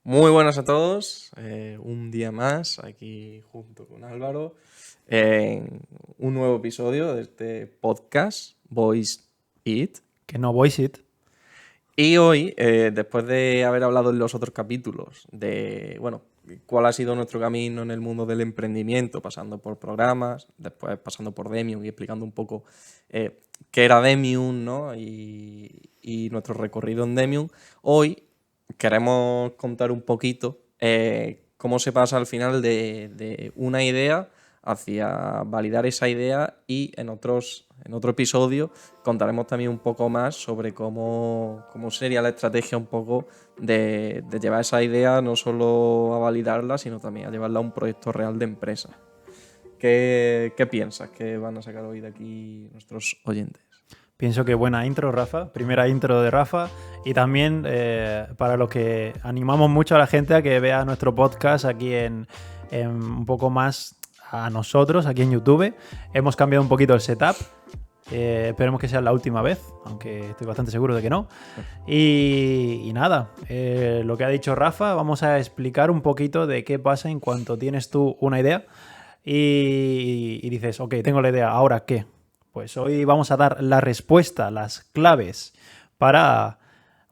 Muy buenas a todos, un día más aquí junto con Álvaro en un nuevo episodio de este podcast Voice It. Que no voice it. Y hoy, después de haber hablado en los otros capítulos de, bueno, cuál ha sido nuestro camino en el mundo del emprendimiento, pasando por programas, después pasando por Demium y explicando un poco qué era Demium, ¿no? Y nuestro recorrido en Demium, hoy queremos contar un poquito cómo se pasa al final de una idea hacia validar esa idea y en otro episodio contaremos también un poco más sobre cómo sería la estrategia un poco de llevar esa idea no solo a validarla, sino también a llevarla a un proyecto real de empresa. ¿Qué piensas que van a sacar hoy de aquí nuestros oyentes? Pienso que buena intro, Rafa. Primera intro de Rafa. Y también para los que animamos mucho a la gente a que vea nuestro podcast aquí en un poco más a nosotros, aquí en YouTube. Hemos cambiado un poquito el setup. Esperemos que sea la última vez, aunque estoy bastante seguro de que no. Y nada, lo que ha dicho Rafa, vamos a explicar un poquito de qué pasa en cuanto tienes tú una idea y dices, ok, tengo la idea, ¿ahora qué? Pues hoy vamos a dar la respuesta, las claves para,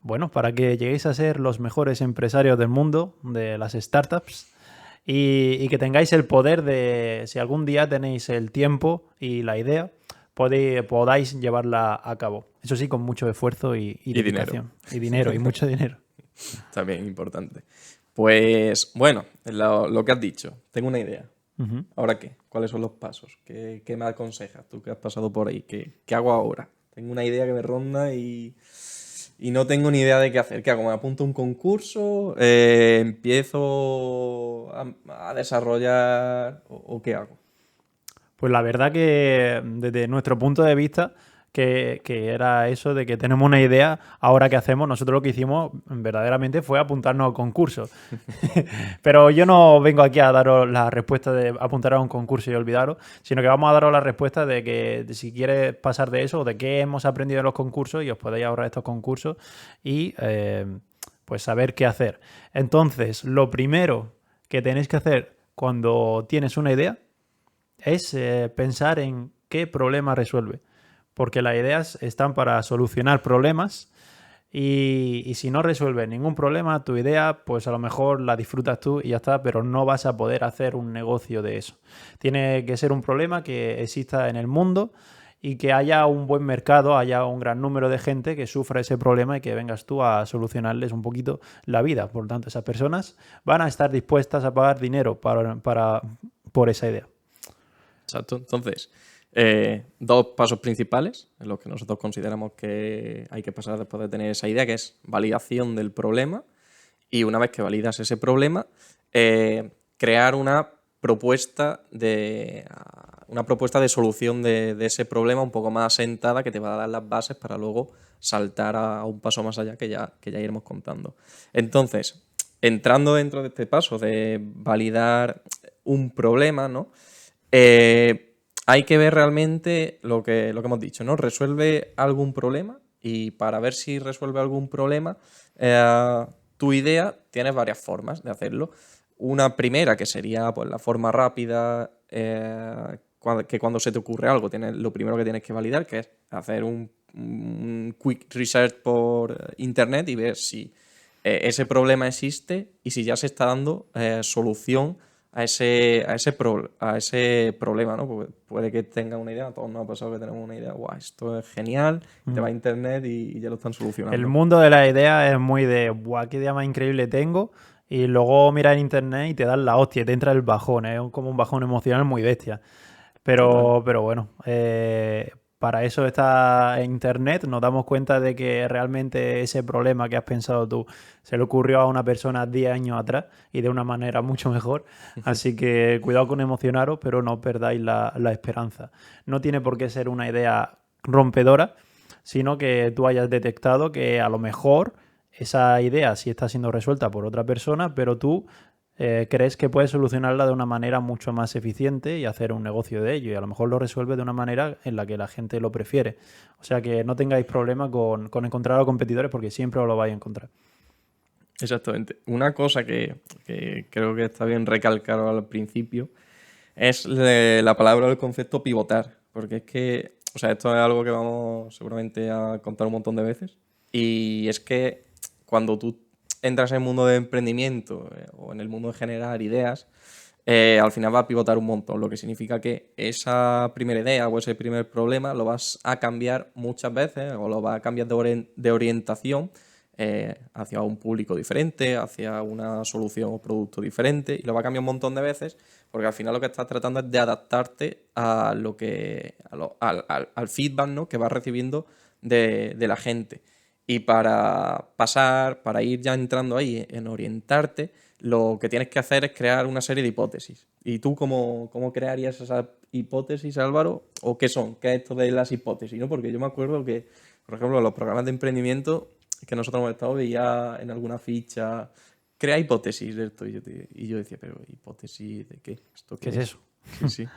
bueno, para que lleguéis a ser los mejores empresarios del mundo de las startups y que tengáis el poder de, si algún día tenéis el tiempo y la idea, podáis llevarla a cabo. Eso sí, con mucho esfuerzo y Y dinero. dedicación. Y dinero, y mucho dinero. También importante. Pues bueno, lo que has dicho, tengo una idea. Uh-huh. ¿Ahora qué? ¿Cuáles son los pasos? ¿Qué me aconsejas tú que has pasado por ahí? ¿Qué hago ahora? Tengo una idea que me ronda y no tengo ni idea de qué hacer. ¿Qué hago? ¿Me apunto a un concurso? ¿Empiezo a desarrollar? ¿O qué hago? Pues la verdad que desde nuestro punto de vista, que era eso de que tenemos una idea, ahora qué hacemos, nosotros lo que hicimos verdaderamente fue apuntarnos al concurso. Pero yo no vengo aquí a daros la respuesta de apuntar a un concurso y olvidaros, sino que vamos a daros la respuesta de que si quieres pasar de eso, o de qué hemos aprendido en los concursos y os podéis ahorrar estos concursos y pues saber qué hacer. Entonces, lo primero que tenéis que hacer cuando tienes una idea es pensar en qué problema resuelve. Porque las ideas están para solucionar problemas y si no resuelve ningún problema, tu idea, pues a lo mejor la disfrutas tú y ya está, pero no vas a poder hacer un negocio de eso. Tiene que ser un problema que exista en el mundo y que haya un buen mercado, haya un gran número de gente que sufra ese problema y que vengas tú a solucionarles un poquito la vida. Por lo tanto, esas personas van a estar dispuestas a pagar dinero por esa idea. Exacto. Entonces, dos pasos principales en los que nosotros consideramos que hay que pasar después de tener esa idea, que es validación del problema. Y una vez que validas ese problema, crear una propuesta de solución de ese problema un poco más asentada que te va a dar las bases para luego saltar a un paso más allá que ya iremos contando. Entonces, entrando dentro de este paso de validar un problema, ¿no? Hay que ver realmente lo que hemos dicho, ¿no? ¿Resuelve algún problema? Y para ver si resuelve algún problema, tu idea tienes varias formas de hacerlo. Una primera que sería pues, la forma rápida, que cuando se te ocurre algo, lo primero que tienes que validar, que es hacer un quick research por internet y ver si ese problema existe y si ya se está dando solución a ese problema, ¿no? Porque puede que tenga una idea, a todos nos ha pasado que tenemos una idea, guau, esto es genial, y te va a internet y ya lo están El solucionando. mundo de la idea es muy de, ¡buah, qué idea más increíble tengo! Y luego miras en internet y te dan la hostia, y te entra el bajón, es como un bajón emocional muy bestia. Total. Pero bueno, para eso está internet, nos damos cuenta de que realmente ese problema que has pensado tú se le ocurrió a una persona 10 años atrás y de una manera mucho mejor. Así que cuidado con emocionaros, pero no perdáis la esperanza. No tiene por qué ser una idea rompedora, sino que tú hayas detectado que a lo mejor esa idea sí está siendo resuelta por otra persona, pero tú crees que puedes solucionarla de una manera mucho más eficiente y hacer un negocio de ello. Y a lo mejor lo resuelve de una manera en la que la gente lo prefiere. O sea que no tengáis problema con encontrar a los competidores porque siempre os lo vais a encontrar. Exactamente. Una cosa que creo que está bien recalcar al principio es la palabra o el concepto pivotar. Porque es que, o sea, esto es algo que vamos seguramente a contar un montón de veces. Y es que cuando tú entras en el mundo de emprendimiento o en el mundo de generar ideas, al final va a pivotar un montón, lo que significa que esa primera idea o ese primer problema lo vas a cambiar muchas veces o lo vas a cambiar de orientación hacia un público diferente, hacia una solución o producto diferente y lo va a cambiar un montón de veces porque al final lo que estás tratando es de adaptarte a lo que, al feedback, ¿no?, que vas recibiendo de la gente. Y para ir ya entrando ahí en orientarte, lo que tienes que hacer es crear una serie de hipótesis. ¿Y tú cómo crearías esas hipótesis, Álvaro? ¿O qué son? ¿Qué es esto de las hipótesis? ¿No? Porque yo me acuerdo que, por ejemplo, los programas de emprendimiento que nosotros hemos estado, veía en alguna ficha, crea hipótesis de esto. Y yo decía, pero ¿hipótesis de qué? ¿Esto ¿Qué qué es es? eso? Sí, sí.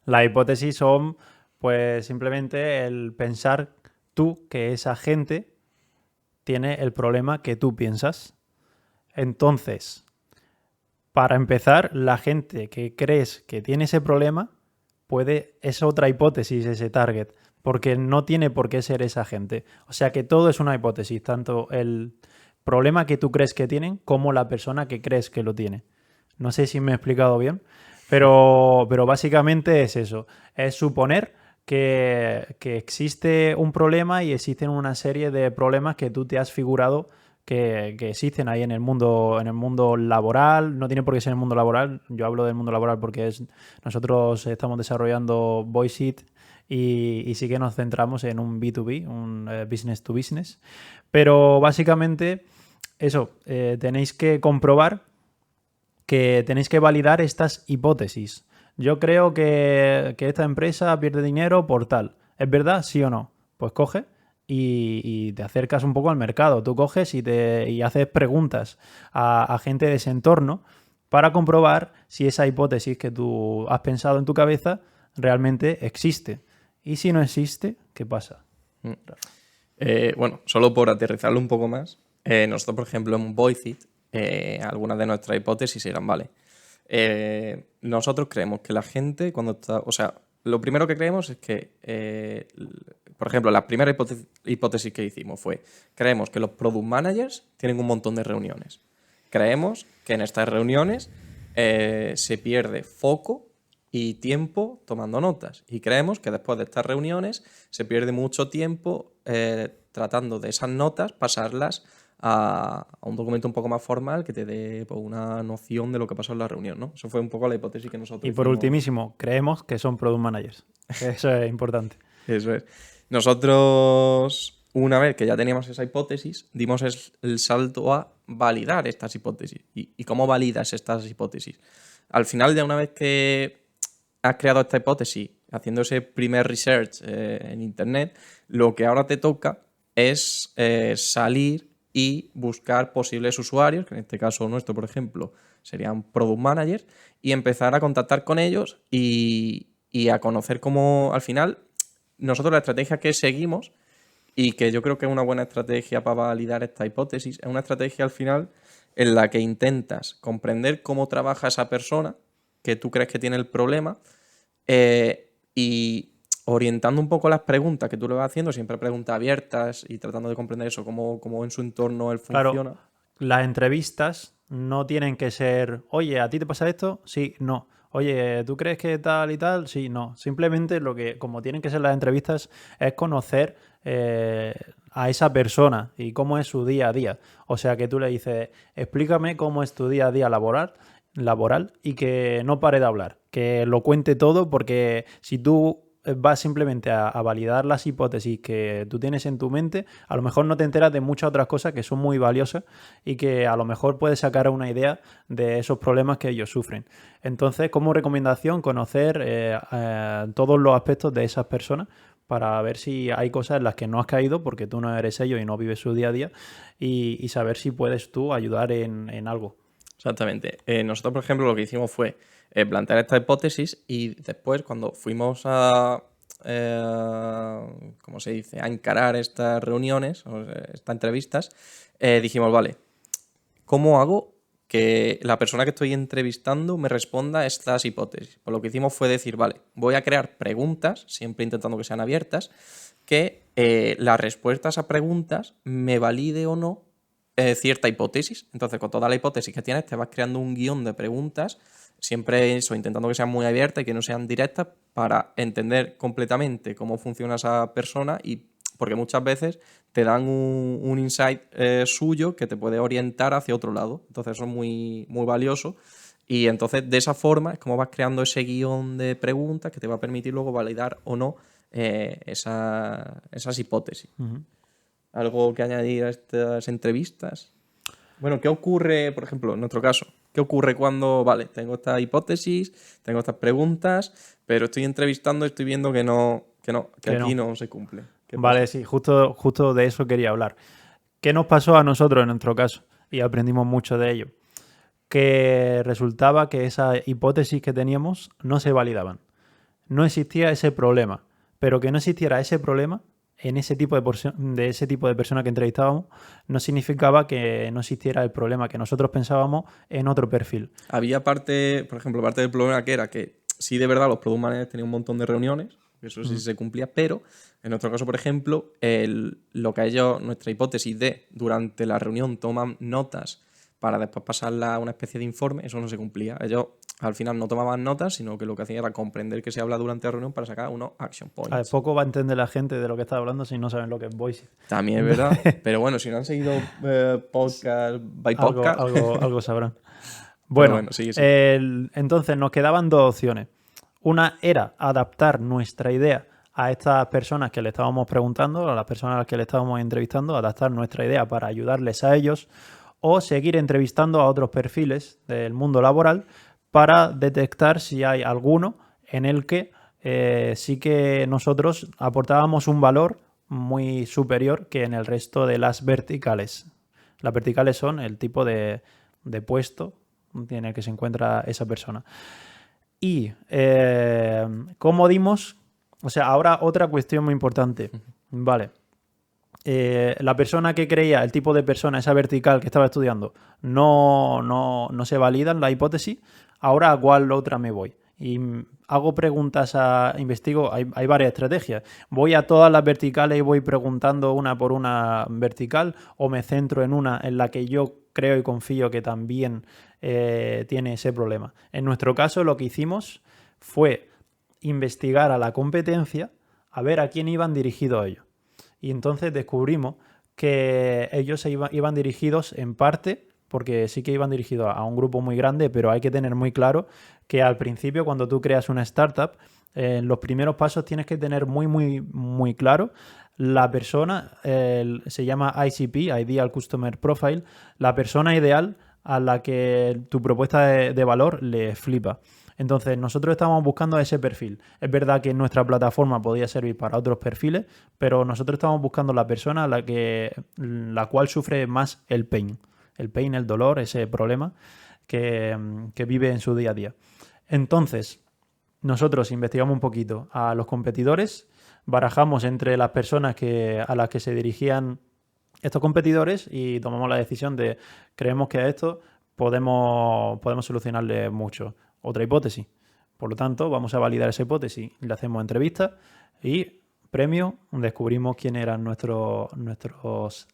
Las hipótesis son, pues, simplemente el pensar tú que esa gente tiene el problema que tú piensas. Entonces, para empezar, la gente que crees que tiene ese problema es otra hipótesis ese target, porque no tiene por qué ser esa gente. O sea que todo es una hipótesis, tanto el problema que tú crees que tienen como la persona que crees que lo tiene. No sé si me he explicado bien, pero básicamente es eso, es suponer que existe un problema y existen una serie de problemas que tú te has figurado que existen ahí en el mundo laboral. No tiene por qué ser en el mundo laboral. Yo hablo del mundo laboral porque nosotros estamos desarrollando VoiceIt y sí que nos centramos en un B2B, un business to business. Pero básicamente eso, tenéis que comprobar que tenéis que validar estas hipótesis. Yo creo que esta empresa pierde dinero por tal. ¿Es verdad? ¿Sí o no? Pues coge y te acercas un poco al mercado. Tú coges y haces preguntas a gente de ese entorno para comprobar si esa hipótesis que tú has pensado en tu cabeza realmente existe. Y si no existe, ¿qué pasa? Mm. Bueno, solo por aterrizarlo un poco más, nosotros, por ejemplo, en VoiceIt, algunas de nuestras hipótesis eran, vale, nosotros creemos que la gente cuando está, o sea, lo primero que creemos es que, por ejemplo, la primera hipótesis que hicimos fue, creemos que los product managers tienen un montón de reuniones. Creemos que en estas reuniones se pierde foco y tiempo tomando notas. Y creemos que después de estas reuniones se pierde mucho tiempo tratando de esas notas, pasarlas a un documento un poco más formal que te dé pues, una noción de lo que pasó en la reunión, ¿no? Eso fue un poco la hipótesis que nosotros Y por hicimos. ultimísimo, creemos que son product managers. Eso es importante. Eso es. Nosotros, una vez que ya teníamos esa hipótesis, dimos el salto a validar estas hipótesis. ¿Y cómo validas estas hipótesis? Al final, ya una vez que has creado esta hipótesis, haciendo ese primer research en Internet, lo que ahora te toca es salir y buscar posibles usuarios, que en este caso nuestro, por ejemplo, serían product managers, y empezar a contactar con ellos y a conocer cómo, al final, nosotros la estrategia que seguimos y que yo creo que es una buena estrategia para validar esta hipótesis, es una estrategia al final en la que intentas comprender cómo trabaja esa persona que tú crees que tiene el problema y orientando un poco las preguntas que tú le vas haciendo, siempre preguntas abiertas y tratando de comprender eso, cómo en su entorno él Claro, funciona. las entrevistas no tienen que ser, oye, ¿a ti te pasa esto? Sí, no. Oye, ¿tú crees que tal y tal? Sí, no. Simplemente lo que, como tienen que ser las entrevistas, es conocer a esa persona y cómo es su día a día. O sea, que tú le dices, explícame cómo es tu día a día laboral y que no pare de hablar, que lo cuente todo, porque si tú vas simplemente a validar las hipótesis que tú tienes en tu mente, a lo mejor no te enteras de muchas otras cosas que son muy valiosas y que a lo mejor puedes sacar una idea de esos problemas que ellos sufren. Entonces, como recomendación, conocer todos los aspectos de esas personas para ver si hay cosas en las que no has caído porque tú no eres ellos y no vives su día a día y saber si puedes tú ayudar en algo. Exactamente. Nosotros, por ejemplo, lo que hicimos fue plantear esta hipótesis y después, cuando fuimos ¿cómo se dice?, a encarar estas reuniones, o sea, estas entrevistas, dijimos, vale, ¿cómo hago que la persona que estoy entrevistando me responda a estas hipótesis? Pues lo que hicimos fue decir, vale, voy a crear preguntas, siempre intentando que sean abiertas, que la respuesta a esas preguntas me valide o no cierta hipótesis. Entonces, con toda la hipótesis que tienes, te vas creando un guión de preguntas, siempre eso, intentando que sean muy abiertas y que no sean directas, para entender completamente cómo funciona esa persona, y porque muchas veces te dan un insight suyo que te puede orientar hacia otro lado. Entonces, eso es muy, muy valioso. Y entonces, de esa forma, es como vas creando ese guión de preguntas que te va a permitir luego validar o no esas hipótesis. ¿Algo que añadir a estas entrevistas? Bueno, ¿qué ocurre, por ejemplo, en nuestro caso? ¿Qué ocurre cuando, vale, tengo esta hipótesis, tengo estas preguntas, pero estoy entrevistando y estoy viendo que aquí no se cumple? ¿Qué pasa? Vale, sí, justo de eso quería hablar. ¿Qué nos pasó a nosotros en nuestro caso? Y aprendimos mucho de ello. Que resultaba que esas hipótesis que teníamos no se validaban. No existía ese problema. Pero que no existiera ese problema en ese tipo de ese tipo de persona que entrevistábamos no significaba que no existiera el problema que nosotros pensábamos en otro perfil. Había parte, por ejemplo, parte del problema que era que sí, de verdad, los product managers tenían un montón de reuniones, eso sí se cumplía, pero en nuestro caso, por ejemplo, lo que ellos, nuestra hipótesis de durante la reunión toman notas para después pasarla a una especie de informe, eso no se cumplía. Ellos al final no tomaban notas, sino que lo que hacían era comprender que se habla durante la reunión para sacar unos action A ver, points. poco va a entender la gente de lo que está hablando si no saben lo que es voice. También es verdad, pero bueno, si no han seguido podcast by podcast, Algo sabrán. pero Bueno, bueno, sí. entonces nos quedaban dos opciones. Una era adaptar nuestra idea a estas personas que le estábamos preguntando, a las personas a las que le estábamos entrevistando, adaptar nuestra idea para ayudarles a ellos, o seguir entrevistando a otros perfiles del mundo laboral para detectar si hay alguno en el que sí que nosotros aportábamos un valor muy superior que en el resto de las verticales. Las verticales son el tipo de puesto en el que se encuentra esa persona. Y cómo dimos, o sea, ahora otra cuestión muy importante, vale. La persona que creía, el tipo de persona, esa vertical que estaba estudiando, no se validan la hipótesis, ahora a cuál otra me voy. Y hago preguntas, investigo, hay varias estrategias. Voy a todas las verticales y voy preguntando una por una vertical, o me centro en una en la que yo creo y confío que también tiene ese problema. En nuestro caso, lo que hicimos fue investigar a la competencia a ver a quién iban dirigidos ellos. Y entonces descubrimos que ellos iban dirigidos en parte, porque sí que iban dirigidos a un grupo muy grande, pero hay que tener muy claro que al principio, cuando tú creas una startup, en los primeros pasos tienes que tener muy claro la persona, se llama ICP, Ideal Customer Profile, la persona ideal a la que tu propuesta de valor le flipa. Entonces, nosotros estábamos buscando ese perfil. Es verdad que nuestra plataforma podía servir para otros perfiles, pero nosotros estábamos buscando la persona a la cual sufre más el pain, el dolor, ese problema que vive en su día a día. Entonces, nosotros investigamos un poquito a los competidores, barajamos entre las personas a las que se dirigían estos competidores y tomamos la decisión de creemos que a esto podemos solucionarle mucho. Otra hipótesis. Por lo tanto, vamos a validar esa hipótesis. Le hacemos entrevistas y premio, descubrimos quién eran nuestros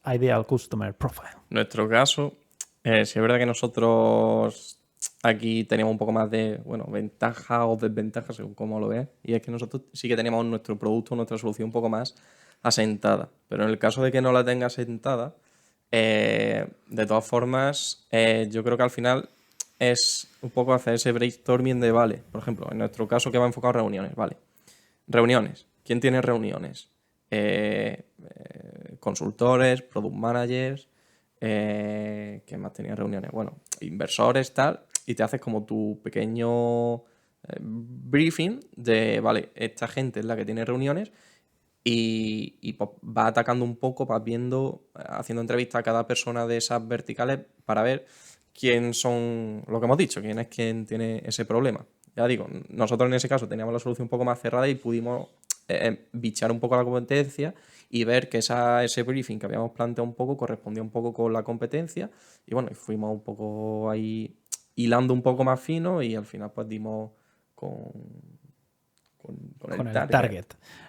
Ideal Customer Profile. En nuestro caso, sí es verdad que nosotros aquí teníamos un poco más de, bueno, ventaja o desventaja, según cómo lo veas. Y es que nosotros sí que teníamos nuestro producto, nuestra solución un poco más asentada. Pero en el caso de que no la tenga asentada, de todas formas, yo creo que al final es un poco hacer ese brainstorming de, vale, por ejemplo, en nuestro caso que va enfocado a reuniones, vale. Reuniones. ¿Quién tiene reuniones? Consultores, product managers, ¿quién más tenía reuniones? Bueno, inversores, tal, y te haces como tu pequeño briefing de, vale, esta gente es la que tiene reuniones, y pues va atacando un poco, vas viendo, haciendo entrevistas a cada persona de esas verticales para ver quién son, lo que hemos dicho, quién es quien tiene ese problema. Ya digo, nosotros en ese caso teníamos la solución un poco más cerrada y pudimos bichar un poco la competencia y ver que ese briefing que habíamos planteado un poco correspondía un poco con la competencia. Y bueno, y fuimos un poco ahí hilando un poco más fino y al final pues dimos con, con Con el el target. target.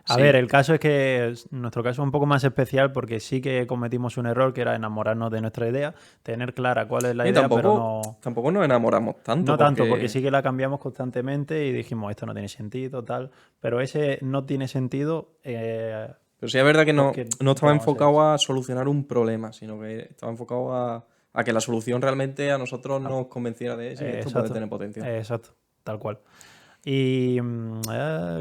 A ver, Sí, el caso es que nuestro caso es un poco más especial porque sí que cometimos un error que era enamorarnos de nuestra idea, tener clara cuál es la y idea, pero tampoco nos enamoramos tanto no tanto, porque porque... sí que la cambiamos constantemente y dijimos, esto no tiene sentido, tal. Pero ese no tiene sentido Pero sí es verdad que porque, no ¿qué estaba vamos a hacer? enfocado a solucionar un problema, sino que estaba enfocado a que la solución realmente a nosotros Ah, nos convenciera de si esto puede exacto, tener potencial. exacto, tal cual. Y,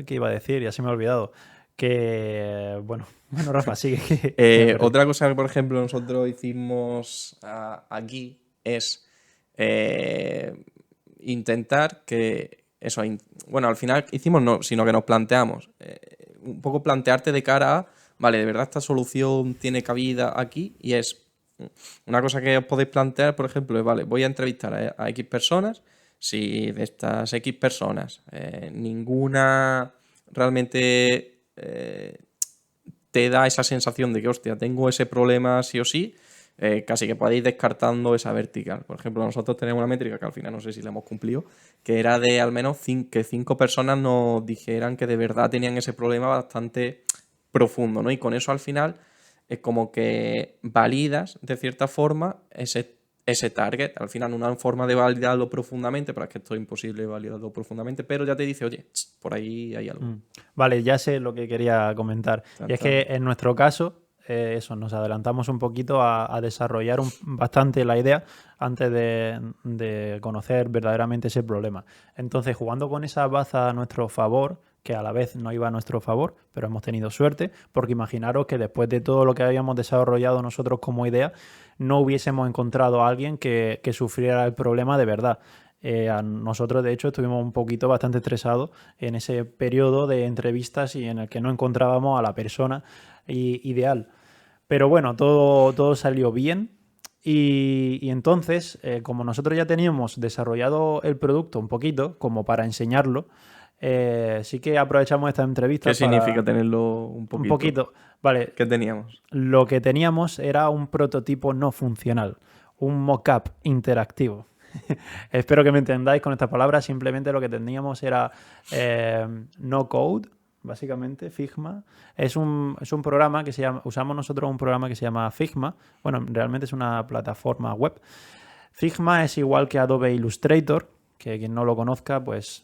¿qué iba a decir? Ya se me ha olvidado. Que, bueno, Rafa, sigue. Que me perdí. Otra cosa que, por ejemplo, nosotros hicimos aquí es eh, intentar que eso, bueno, al final hicimos no, sino que nos planteamos, un poco plantearte de cara a, vale, de verdad esta solución tiene cabida aquí y es una cosa que os podéis plantear, por ejemplo, es, vale, voy a entrevistar a X personas, si de estas X personas ninguna realmente te da esa sensación de que, hostia, tengo ese problema sí o sí, casi que podéis ir descartando esa vertical. Por ejemplo, nosotros tenemos una métrica que al final no sé si la hemos cumplido, que era de al menos que 5 personas nos dijeran que de verdad tenían ese problema bastante profundo, ¿no? Y con eso al final es como que validas de cierta forma ese target. Al final una forma de validarlo profundamente, pero es que esto es imposible validarlo profundamente, pero ya te dice, oye, por ahí hay algo. Mm. Vale, ya sé lo que quería comentar. Tan, Y es tan. que en nuestro caso, eso, nos adelantamos un poquito a desarrollar bastante la idea antes de conocer verdaderamente ese problema. Entonces, jugando con esa baza a nuestro favor, que a la vez no iba a nuestro favor, pero hemos tenido suerte, porque imaginaros que después de todo lo que habíamos desarrollado nosotros como idea, no hubiésemos encontrado a alguien que sufriera el problema de verdad. A nosotros, de hecho, estuvimos un poquito bastante estresados en ese periodo de entrevistas y en el que no encontrábamos a la persona ideal. Pero bueno, todo salió bien. Y entonces, como nosotros ya teníamos desarrollado el producto un poquito, como para enseñarlo, sí que aprovechamos esta ¿Qué entrevista significa para tenerlo un un poquito? poquito. Vale, ¿Qué teníamos? lo que teníamos era un prototipo no funcional, un mock-up interactivo. Espero que me entendáis con estas palabras. Simplemente lo que teníamos era no code, básicamente, Figma. Es un programa que se llama, usamos nosotros un programa que se llama Figma. Bueno, realmente es una plataforma web. Figma es igual que Adobe Illustrator, que quien no lo conozca, pues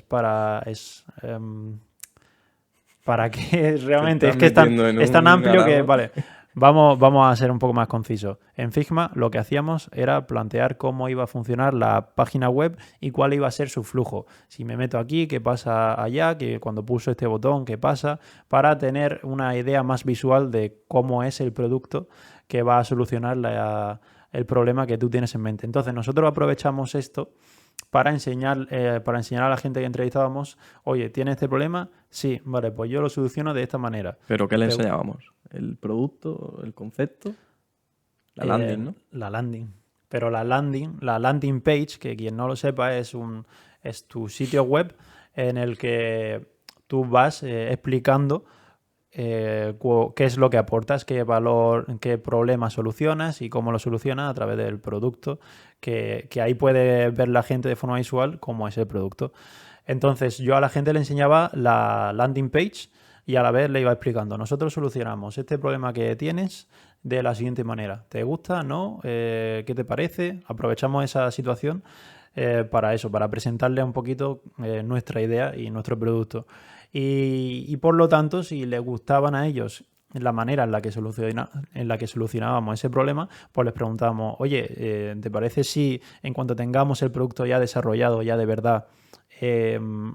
para que Te realmente estás es que metiendo en es tan un amplio que, arado. vale, vamos a ser un poco más concisos. En Figma lo que hacíamos era plantear cómo iba a funcionar la página web y cuál iba a ser su flujo. Si me meto aquí, qué pasa allá, que cuando pulso este botón, qué pasa, para tener una idea más visual de cómo es el producto que va a solucionar el problema que tú tienes en mente. Entonces nosotros aprovechamos esto para enseñar a la gente que entrevistábamos, oye, ¿tiene este problema? Sí, vale, pues yo lo soluciono de esta manera. ¿Pero qué le enseñábamos? ¿El producto? ¿El concepto? La landing, ¿no? La landing. Pero la landing page, que quien no lo sepa, es tu sitio web en el que tú vas explicando qué es lo que aportas, qué valor, qué problema solucionas y cómo lo solucionas a través del producto, que ahí puede ver la gente de forma visual cómo es el producto. Entonces yo a la gente le enseñaba la landing page y a la vez le iba explicando, nosotros solucionamos este problema que tienes de la siguiente manera. ¿Te gusta? ¿No? ¿Qué te parece? Aprovechamos esa situación para eso, para presentarle un poquito nuestra idea y nuestro producto. Y por lo tanto, si les gustaban a ellos la manera en la que solucionábamos ese problema, pues les preguntábamos, oye, ¿te parece si en cuanto tengamos el producto ya desarrollado, ya de verdad,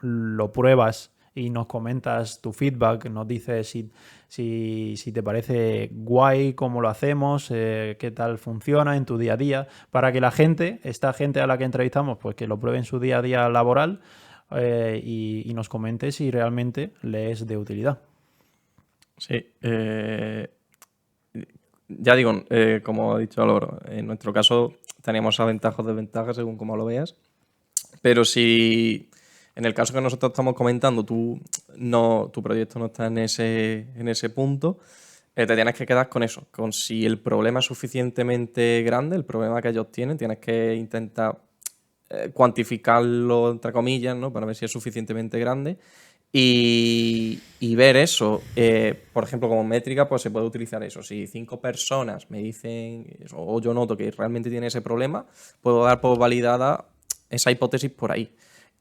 lo pruebas y nos comentas tu feedback, nos dices si te parece guay cómo lo hacemos, qué tal funciona en tu día a día, para que esta gente a la que entrevistamos, pues que lo pruebe en su día a día laboral y nos comente si realmente le es de utilidad. Sí. Ya digo, como ha dicho Álvaro, en nuestro caso teníamos a ventajas o desventajas según como lo veas. Pero sí, En el caso que nosotros estamos comentando, tu proyecto no está en ese punto, te tienes que quedar con eso, con si el problema es suficientemente grande, el problema que ellos tienen, tienes que intentar cuantificarlo, entre comillas, ¿no? Para ver si es suficientemente grande y ver eso. Por ejemplo, como métrica, pues se puede utilizar eso. Si 5 personas me dicen, o yo noto que realmente tiene ese problema, puedo dar por validada esa hipótesis por ahí.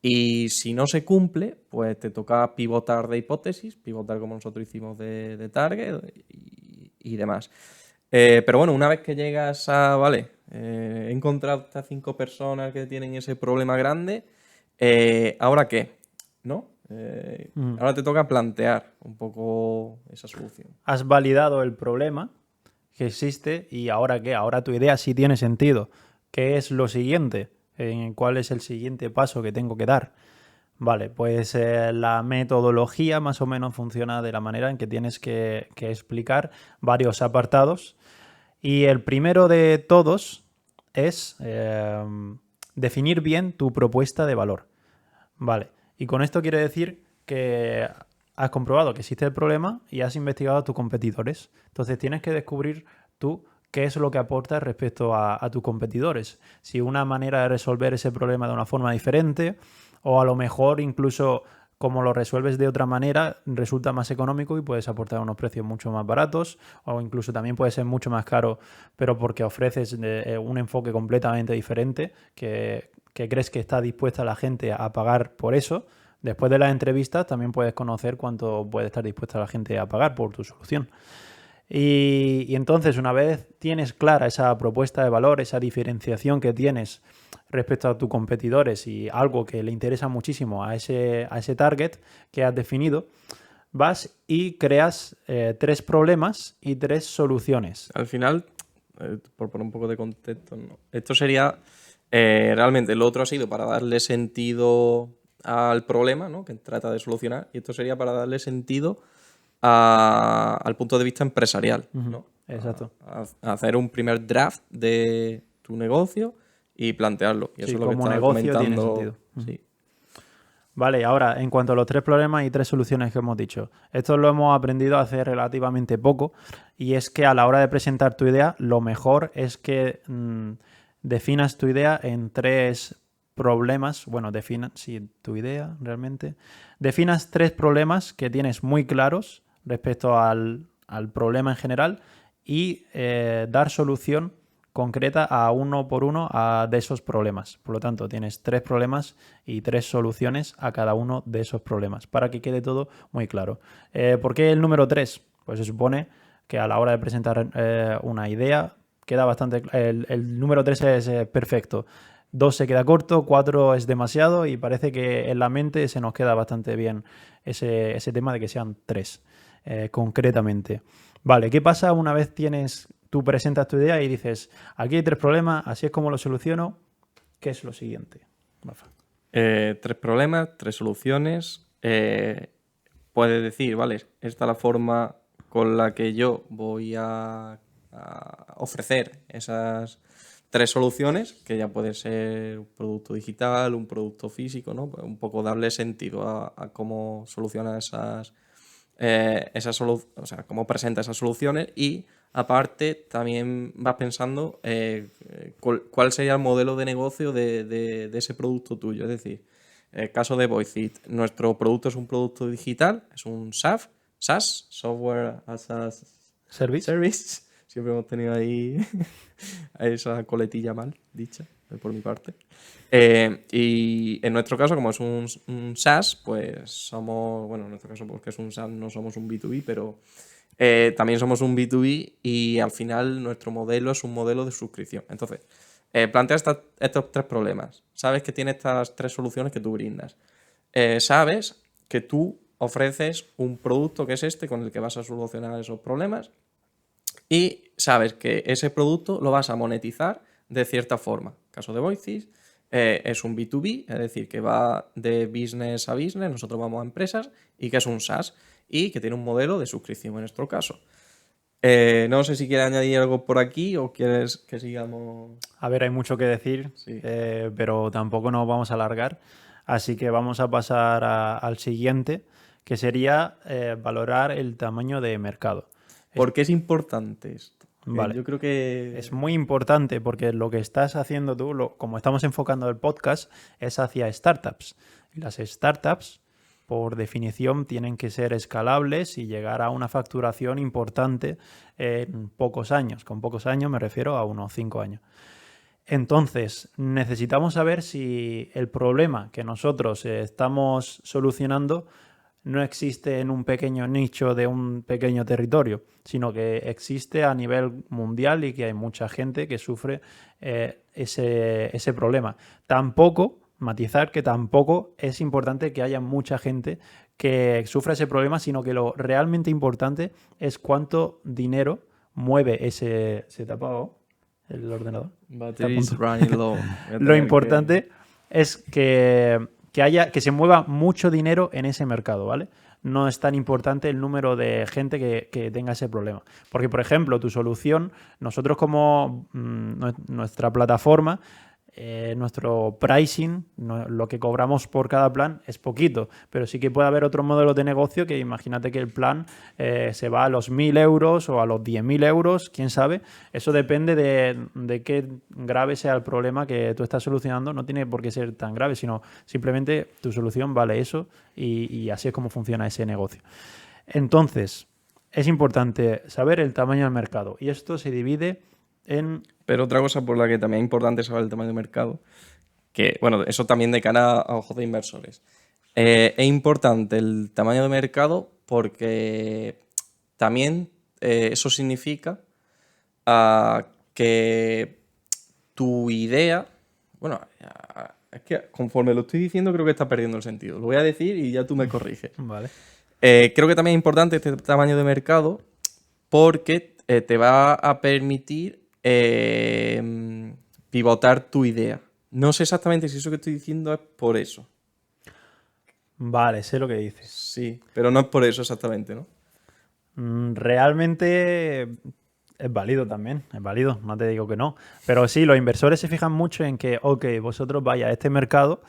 Y si no se cumple, pues te toca pivotar de hipótesis, pivotar como nosotros hicimos de target y demás. Pero bueno, una vez que llegas vale, he encontrado estas 5 personas que tienen ese problema grande, ¿ahora qué? ¿No? Ahora te toca plantear un poco esa solución. Has validado el problema que existe y ahora qué, ahora tu idea sí tiene sentido. ¿Qué es lo siguiente? ¿Cuál es el siguiente paso que tengo que dar? Vale, pues la metodología más o menos funciona de la manera en que tienes que explicar varios apartados y el primero de todos es definir bien tu propuesta de valor. Vale, y con esto quiere decir que has comprobado que existe el problema y has investigado a tus competidores. Entonces tienes que descubrir tú qué es lo que aportas respecto a tus competidores. Si una manera de resolver ese problema de una forma diferente o a lo mejor incluso como lo resuelves de otra manera resulta más económico y puedes aportar unos precios mucho más baratos o incluso también puede ser mucho más caro, pero porque ofreces un enfoque completamente diferente que crees que está dispuesta la gente a pagar por eso. Después de las entrevistas también puedes conocer cuánto puede estar dispuesta la gente a pagar por tu solución. Y entonces, una vez tienes clara esa propuesta de valor, esa diferenciación que tienes respecto a tus competidores y algo que le interesa muchísimo a ese target que has definido, vas y creas 3 problemas y 3 soluciones. Al final, por poner un poco de contexto, ¿no? Esto sería, realmente, lo otro ha sido para darle sentido al problema, ¿no? Que trata de solucionar, y esto sería para darle sentido al punto de vista empresarial, ¿no? Exacto. A hacer un primer draft de tu negocio y plantearlo. Y eso Sí, es lo que como estaba negocio tiene comentando. sentido. Sí. Vale, ahora, en cuanto a los 3 problemas y 3 soluciones que hemos dicho, esto lo hemos aprendido hace relativamente poco y es que a la hora de presentar tu idea, lo mejor es que definas tu idea en 3 problemas. Bueno, tu idea realmente. Definas 3 problemas que tienes muy claros respecto al problema en general y dar solución concreta a uno por uno de esos problemas. Por lo tanto, tienes 3 problemas y 3 soluciones a cada uno de esos problemas para que quede todo muy claro. ¿Por qué el número 3? Pues se supone que a la hora de presentar una idea queda bastante... El número 3 es perfecto. 2 se queda corto, 4 es demasiado y parece que en la mente se nos queda bastante bien ese tema de que sean 3 concretamente. Vale, ¿qué pasa una vez tú presentas tu idea y dices, aquí hay 3 problemas, así es como lo soluciono? ¿Qué es lo siguiente, Rafa? 3 problemas, 3 soluciones. Puedes decir, vale, esta es la forma con la que yo voy a ofrecer esas 3 soluciones, que ya puede ser un producto digital, un producto físico, ¿no? Pues un poco darle sentido a cómo soluciona o sea, cómo presenta esas soluciones y aparte también vas pensando cuál sería el modelo de negocio de ese producto tuyo. Es decir, el caso de Voiceit, nuestro producto es un producto digital, es un SaaS, Software as a Service. Siempre hemos tenido ahí esa coletilla mal dicha, por mi parte. Y en nuestro caso, como es un SaaS, pues somos, bueno, en nuestro caso porque es un SaaS no somos un B2B, pero también somos un B2B y al final nuestro modelo es un modelo de suscripción. Entonces, plantea estos 3 problemas. Sabes que tiene estas 3 soluciones que tú brindas. Sabes que tú ofreces un producto que es este con el que vas a solucionar esos problemas y sabes que ese producto lo vas a monetizar de cierta forma. En caso de Voices, es un B2B, es decir, que va de business a business, nosotros vamos a empresas, y que es un SaaS y que tiene un modelo de suscripción en nuestro caso. No sé si quieres añadir algo por aquí o quieres que sigamos. A ver, hay mucho que decir, Sí. pero tampoco nos vamos a alargar. Así que vamos a pasar al siguiente, que sería valorar el tamaño de mercado. ¿Por qué es importante esto? Vale. Yo creo que... Es muy importante porque lo que estás haciendo tú, como estamos enfocando el podcast, es hacia startups. Y las startups, por definición, tienen que ser escalables y llegar a una facturación importante en pocos años. Con pocos años me refiero a unos 5 años. Entonces, necesitamos saber si el problema que nosotros estamos solucionando no existe en un pequeño nicho de un pequeño territorio, sino que existe a nivel mundial y que hay mucha gente que sufre ese problema. Tampoco, matizar que tampoco es importante que haya mucha gente que sufra ese problema, sino que lo realmente importante es cuánto dinero mueve ese... ¿Se te ha apagado el ordenador? Batteries running low. Lo importante es que se mueva mucho dinero en ese mercado, ¿vale? No es tan importante el número de gente que tenga ese problema. Porque, por ejemplo, tu solución, nosotros como nuestra plataforma, nuestro pricing, lo que cobramos por cada plan es poquito, pero sí que puede haber otros modelos de negocio que imagínate que el plan se va a los 1.000 euros o a los 10.000 euros, quién sabe. Eso depende de qué grave sea el problema que tú estás solucionando. No tiene por qué ser tan grave, sino simplemente tu solución vale eso y así es como funciona ese negocio. Entonces, es importante saber el tamaño del mercado y esto se divide en... Pero otra cosa por la que también es importante saber el tamaño de mercado, que, bueno, eso también de cara a ojos de inversores. Es importante el tamaño de mercado porque también eso significa que tu idea, bueno, es que conforme lo estoy diciendo creo que está perdiendo el sentido. Lo voy a decir y ya tú me corriges. Vale. Creo que también es importante este tamaño de mercado porque te va a permitir pivotar tu idea. No sé exactamente si eso que estoy diciendo es por eso. Vale, sé lo que dices. Sí, pero no es por eso exactamente, ¿no? Realmente es válido también, es válido, no te digo que no. Pero sí, los inversores se fijan mucho en que, ok, vosotros vais a este mercado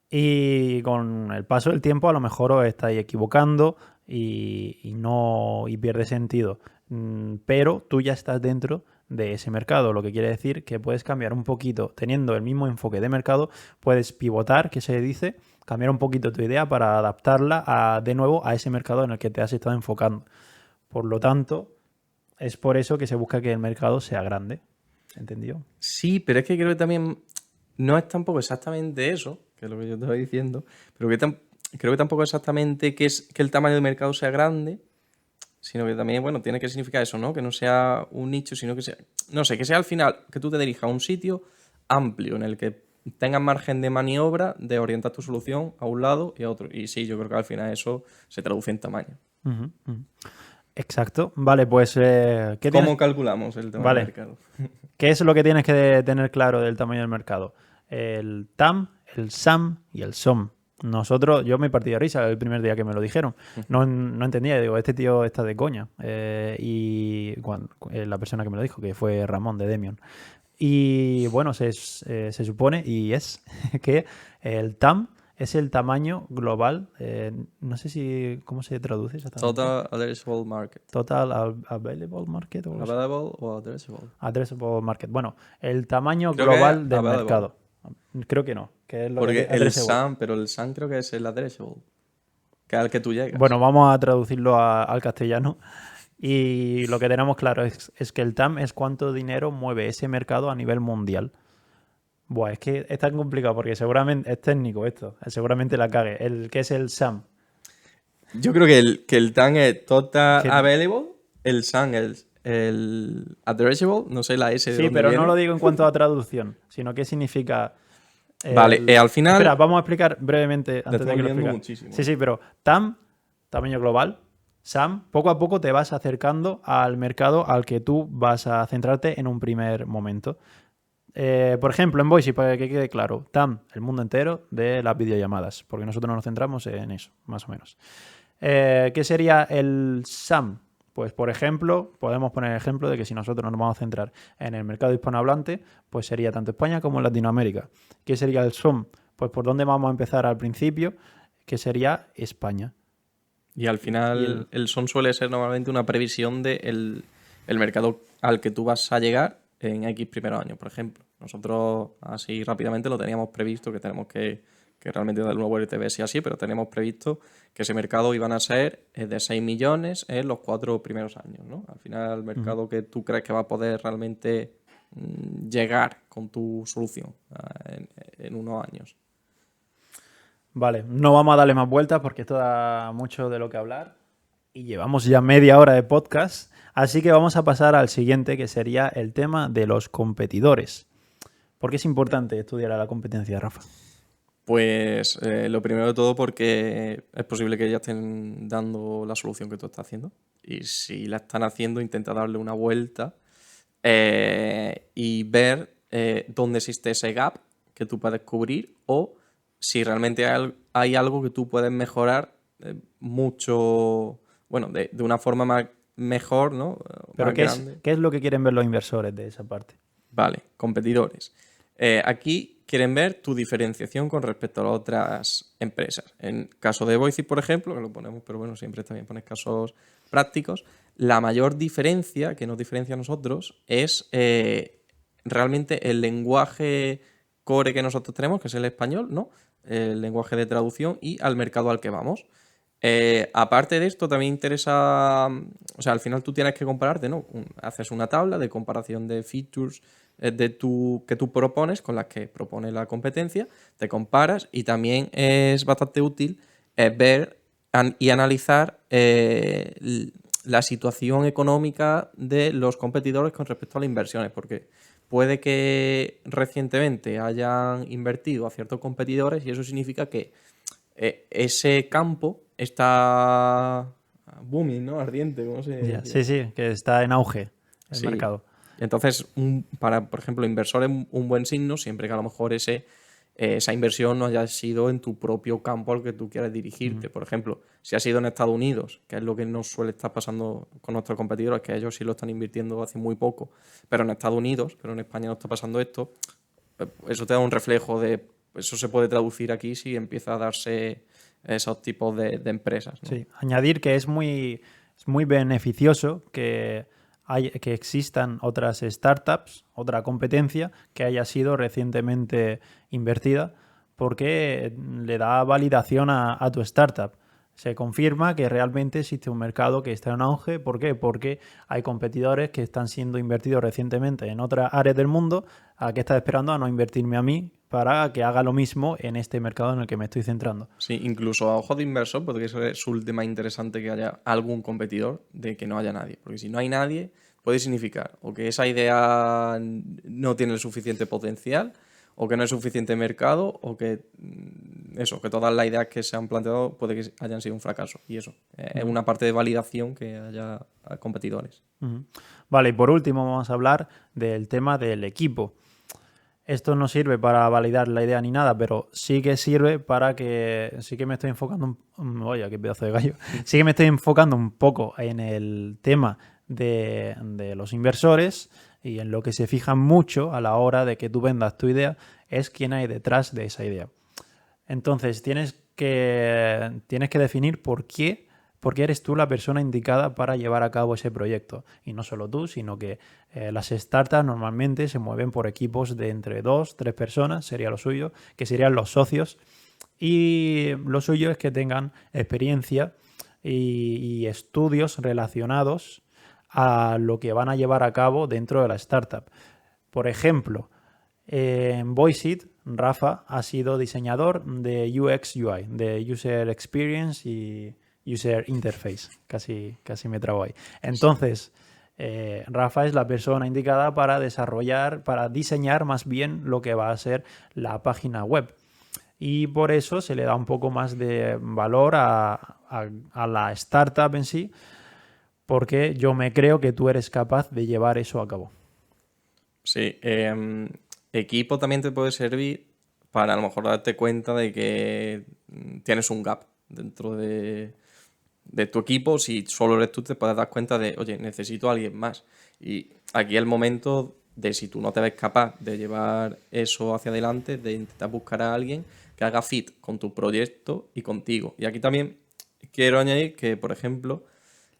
y con el paso del tiempo a lo mejor os estáis equivocando y pierde sentido. Pero tú ya estás dentro de ese mercado, lo que quiere decir que puedes cambiar un poquito, teniendo el mismo enfoque de mercado, puedes pivotar, que se dice, cambiar un poquito tu idea para adaptarla de nuevo a ese mercado en el que te has estado enfocando. Por lo tanto, es por eso que se busca que el mercado sea grande. ¿Entendido? Sí, pero es que creo que también no es tampoco exactamente eso, que es lo que yo te estaba diciendo, pero creo que tampoco exactamente que el tamaño del mercado sea grande, sino que también, bueno, tiene que significar eso, ¿no? Que no sea un nicho, sino que sea, no sé, que sea al final que tú te dirijas a un sitio amplio en el que tengas margen de maniobra de orientar tu solución a un lado y a otro. Y sí, yo creo que al final eso se traduce en tamaño. Exacto. Vale, pues... ¿Cómo calculamos el tamaño del mercado? ¿Qué es lo que tienes que tener claro del tamaño del mercado? El TAM, el SAM y el SOM. Yo me partí de risa el primer día que me lo dijeron. No entendía, digo, este tío está de coña. La persona que me lo dijo, que fue Ramón de Demion. Y bueno, se supone, y es, que el TAM es el tamaño global. No sé cómo se traduce exactamente. Total Addressable Market. Total Available Market. Available o Addressable. Addressable Market. Bueno, el tamaño global del mercado. Creo que no. Que es lo porque que el SAM, pero el SAM creo que es el Addressable, que es al que tú llegas. Bueno, vamos a traducirlo al castellano. Y lo que tenemos claro es que el TAM es cuánto dinero mueve ese mercado a nivel mundial. Buah, es que es tan complicado porque seguramente es técnico esto. Seguramente la cague. ¿Qué es el SAM? Yo creo que el TAM es Total Available, el SAM es el Addressable, no sé la S de sí, dónde pero viene. no lo digo en cuanto a traducción, sino qué significa... Vale, al final... Espera, vamos a explicar brevemente antes de que lo explique. Muchísimo. Sí, pero TAM, tamaño global, SAM, poco a poco te vas acercando al mercado al que tú vas a centrarte en un primer momento. Por ejemplo, en Voice, para que quede claro, TAM, el mundo entero de las videollamadas, porque nosotros nos centramos en eso, más o menos. ¿Qué sería el SAM? Pues, por ejemplo, podemos poner el ejemplo de que si nosotros nos vamos a centrar en el mercado hispanohablante, pues sería tanto España como Latinoamérica. ¿Qué sería el SOM? Pues ¿por dónde vamos a empezar al principio? Que sería España. Y al final el SON suele ser normalmente una previsión del el mercado al que tú vas a llegar en X primeros años, por ejemplo. Nosotros así rápidamente lo teníamos previsto, que tenemos que realmente darle una vuelta y ver si es así, pero teníamos previsto que ese mercado iban a ser de 6 millones en los 4 primeros años, ¿no? Al final el mercado que tú crees que va a poder realmente llegar con tu solución en unos años. Vale, no vamos a darle más vueltas porque esto da mucho de lo que hablar y llevamos ya media hora de podcast, así que vamos a pasar al siguiente, que sería el tema de los competidores. ¿Por qué es importante estudiar a la competencia, Rafa? Pues lo primero de todo porque es posible que ya estén dando la solución que tú estás haciendo. Y si la están haciendo, intenta darle una vuelta y ver dónde existe ese gap que tú puedes cubrir o si realmente hay algo que tú puedes mejorar mucho, bueno, de una forma mejor, ¿no? Pero Más grande. ¿qué es lo que quieren ver los inversores de esa parte? Vale, competidores. Aquí quieren ver tu diferenciación con respecto a las otras empresas. En caso de Voicey, por ejemplo, que lo ponemos, pero bueno, siempre está bien poner casos prácticos, la mayor diferencia que nos diferencia a nosotros es realmente el lenguaje core que nosotros tenemos, que es el español, ¿no? El lenguaje de traducción y al mercado al que vamos. Aparte de esto, también interesa, o sea, al final tú tienes que compararte, ¿no? Haces una tabla de comparación de features que tú propones con las que propone la competencia, te comparas y también es bastante útil ver y analizar la situación económica de los competidores con respecto a las inversiones, porque puede que recientemente hayan invertido a ciertos competidores y eso significa que ese campo está booming, ¿no? Ardiente, ¿cómo se Ya, diría? sí, que está en auge el Sí. mercado. Entonces, para, por ejemplo, inversores, un buen signo, siempre que a lo mejor esa inversión no haya sido en tu propio campo al que tú quieres dirigirte. Por ejemplo, si ha sido en Estados Unidos, que es lo que no suele estar pasando con nuestros competidores, que ellos sí lo están invirtiendo hace muy poco, pero en Estados Unidos, pero en España no está pasando esto, eso te da un reflejo de, eso se puede traducir aquí si empieza a darse esos tipos de empresas, ¿no? Sí, añadir que es muy beneficioso que existan otras startups, otra competencia que haya sido recientemente invertida, porque le da validación a tu startup. Se confirma que realmente existe un mercado que está en auge. ¿Por qué? Porque hay competidores que están siendo invertidos recientemente en otras áreas del mundo. ¿A qué estás esperando a no invertirme a mí para que haga lo mismo en este mercado en el que me estoy centrando? Sí, incluso a ojos de inversor podría resulte más interesante que haya algún competidor de que no haya nadie. Porque si no hay nadie, puede significar o que esa idea no tiene el suficiente potencial, o que no hay suficiente mercado, o que eso, que todas las ideas que se han planteado puede que hayan sido un fracaso. Y eso, es una parte de validación que haya competidores. Ujú. Vale, y por último vamos a hablar del tema del equipo. Esto no sirve para validar la idea ni nada, pero sí que sirve para que sí que me estoy enfocando oye, qué pedazo de gallo. Sí que me estoy enfocando un poco en el tema de los inversores y en lo que se fijan mucho a la hora de que tú vendas tu idea es quién hay detrás de esa idea. Entonces tienes que definir por qué eres tú la persona indicada para llevar a cabo ese proyecto. Y no solo tú, sino que las startups normalmente se mueven por equipos de entre 2, 3 personas, sería lo suyo, que serían los socios. Y lo suyo es que tengan experiencia y estudios relacionados a lo que van a llevar a cabo dentro de la startup. Por ejemplo, en Voiceit, Rafa ha sido diseñador de UX UI, de User Experience y User Interface. Casi me trabo ahí. Entonces, Rafa es la persona indicada para desarrollar, para diseñar más bien lo que va a ser la página web. Y por eso se le da un poco más de valor a la startup en sí, porque yo me creo que tú eres capaz de llevar eso a cabo. Sí, equipo también te puede servir para a lo mejor darte cuenta de que tienes un gap dentro de tu equipo. Si solo eres tú, te puedes dar cuenta de, oye, necesito a alguien más. Y aquí el momento de si tú no te ves capaz de llevar eso hacia adelante, de intentar buscar a alguien que haga fit con tu proyecto y contigo. Y aquí también quiero añadir que, por ejemplo,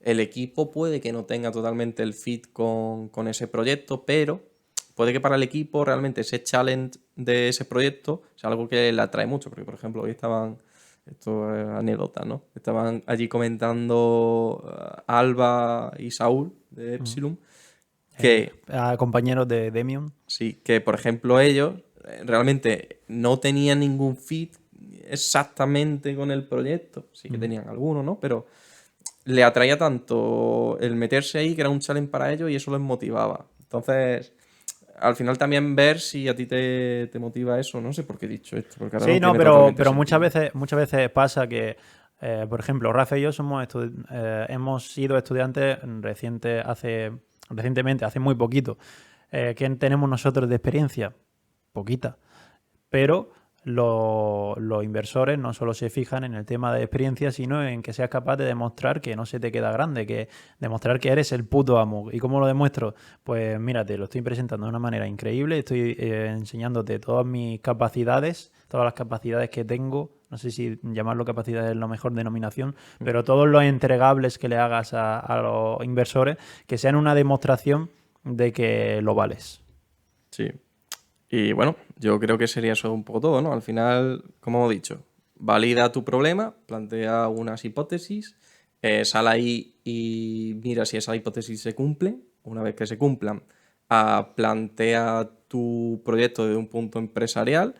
el equipo puede que no tenga totalmente el fit con ese proyecto, pero puede que para el equipo realmente ese challenge de ese proyecto sea algo que le atrae mucho. Porque, por ejemplo, hoy estaban, esto es anécdota, ¿no? Estaban allí comentando Alba y Saúl de Epsilon, que A compañeros de Demium. sí, que por ejemplo ellos realmente no tenían ningún fit exactamente con el proyecto. Sí que tenían algunos, ¿no? Pero le atraía tanto el meterse ahí que era un challenge para ellos y eso les motivaba. Entonces, al final también ver si a ti te motiva eso. No sé por qué he dicho esto, porque ahora Sí, no no, tiene pero totalmente muchas veces pasa que, por ejemplo, Rafa y yo hemos sido estudiantes recientemente, hace muy poquito. ¿Qué tenemos nosotros de experiencia? Poquita. Pero los inversores no solo se fijan en el tema de experiencia, sino en que seas capaz de demostrar que no se te queda grande, que demostrar que eres el puto amo. ¿Y cómo lo demuestro? Pues mira, te lo estoy presentando de una manera increíble, estoy enseñándote todas mis capacidades, todas las capacidades que tengo. No sé si llamarlo capacidad es la mejor denominación, pero todos los entregables que le hagas a los inversores, que sean una demostración de que lo vales. Sí. Y bueno, yo creo que sería eso un poco todo, ¿no? Al final, como hemos dicho, valida tu problema, plantea unas hipótesis, sal ahí y mira si esa hipótesis se cumple. Una vez que se cumplan, plantea tu proyecto desde un punto empresarial,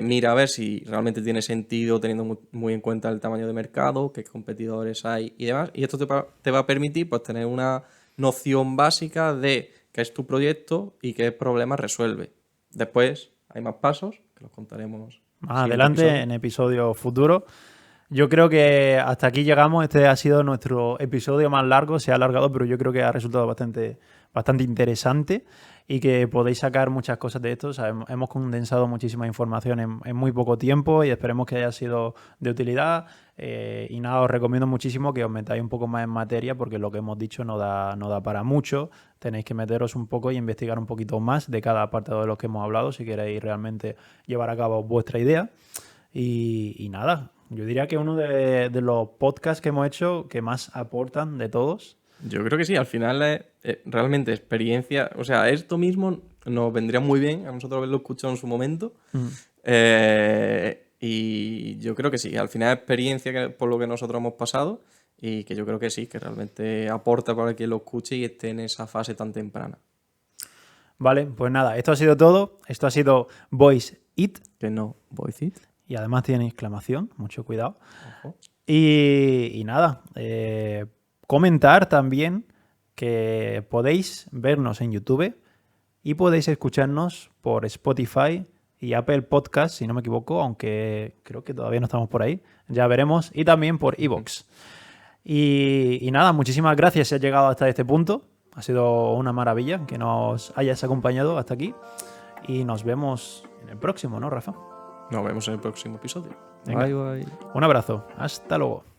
mira a ver si realmente tiene sentido teniendo muy en cuenta el tamaño de mercado, qué competidores hay y demás. Y esto te va a permitir pues, tener una noción básica de qué es tu proyecto y qué problemas resuelve. Después hay más pasos, que los contaremos Más siguiente adelante, episodio. en episodios futuros. Yo creo que hasta aquí llegamos. Este ha sido nuestro episodio más largo. Se ha alargado, pero yo creo que ha resultado bastante interesante y que podéis sacar muchas cosas de esto. O sea, hemos condensado muchísima información en muy poco tiempo y esperemos que haya sido de utilidad. Y nada, os recomiendo muchísimo que os metáis un poco más en materia porque lo que hemos dicho no da para mucho. Tenéis que meteros un poco y investigar un poquito más de cada apartado de los que hemos hablado si queréis realmente llevar a cabo vuestra idea. Y nada, yo diría que uno de los podcasts que hemos hecho que más aportan de todos. Yo creo que sí, al final es realmente experiencia. O sea, esto mismo nos vendría muy bien a nosotros haberlo escuchado en su momento. Y yo creo que sí, al final es experiencia por lo que nosotros hemos pasado y que yo creo que sí, que realmente aporta para quien lo escuche y esté en esa fase tan temprana. Vale, pues nada, esto ha sido todo. Esto ha sido Voice It. Que no, voice it. Y además tiene exclamación, mucho cuidado. Ojo. Y nada, comentar también que podéis vernos en YouTube y podéis escucharnos por Spotify y Apple Podcast, si no me equivoco, aunque creo que todavía no estamos por ahí. Ya veremos. Y también por iVoox. Y nada, muchísimas gracias si has llegado hasta este punto. Ha sido una maravilla que nos hayas acompañado hasta aquí. Y nos vemos en el próximo, ¿no, Rafa? Nos vemos en el próximo episodio. Venga. Bye, bye. Un abrazo. Hasta luego.